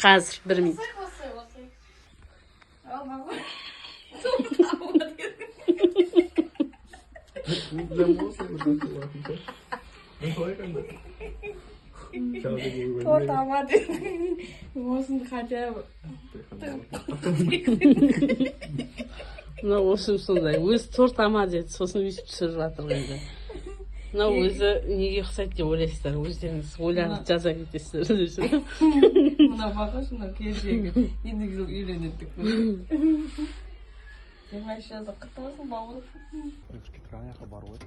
Қазір 1 минут. торт алма дедің. Осыны хотя бы. Мына осым сондай. Өзі торт ама деді, сосын өйстіп түсіріп жатыр енді. Мынау өзі неге ұқсайды деп ойлайсыздар, өздеріңіз ойланып жаза кетесіздер. Мына бағаш, мына келешегі. Ендігі жылы үйленеттік. Сен қайшы жаза қытасың, бауыр. Китранияға бар ғой.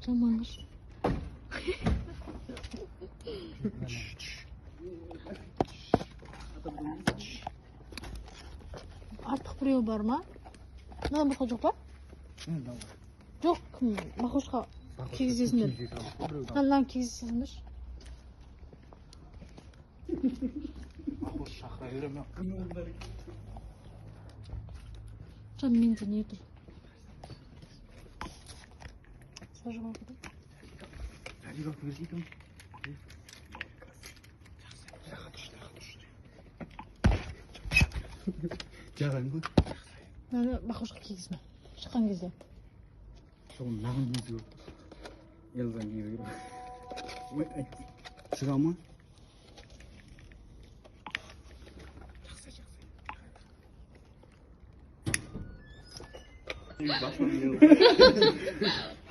Жаманғыш. Артық біреу бар ма? Мынан басқа жоқ па? Жоқ, кім? Мақошқа кигізесіңдер. Мынан кигізесіңдер. Мақош шақыра беремін. Жан менде не тұр? Сажыға қыды. Сәлиға көрсейтім. Жағайын ғой. Мынаны Мақошқа кигізме. Шыққан кезде. Соғын маған киізі көп. Елзан киізі көп. Шыға ма?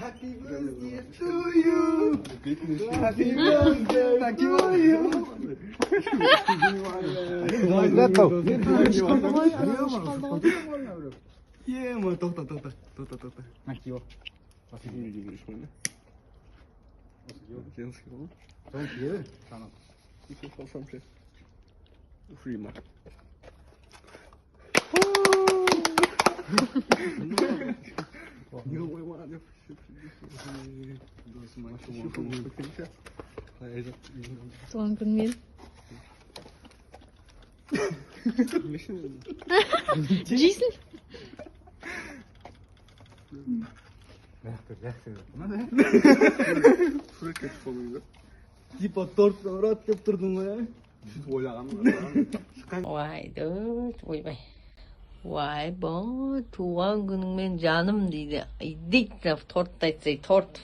Happy birthday to you. Happy birthday to you. Е, ма, тоқта. На кио. Женский ғой. Соны киеді, саған. Еще қалсам ше. Фрима. Не оймады. Туған күнмен. Жейсің? Типа торт ұрат деп тұрдың ғой, ә? Сөйтіп ойлағанмын. Vay dur, ойбай. Vay bu, туған күніңмен жаным дейді. Дейт, торт айтсай, торт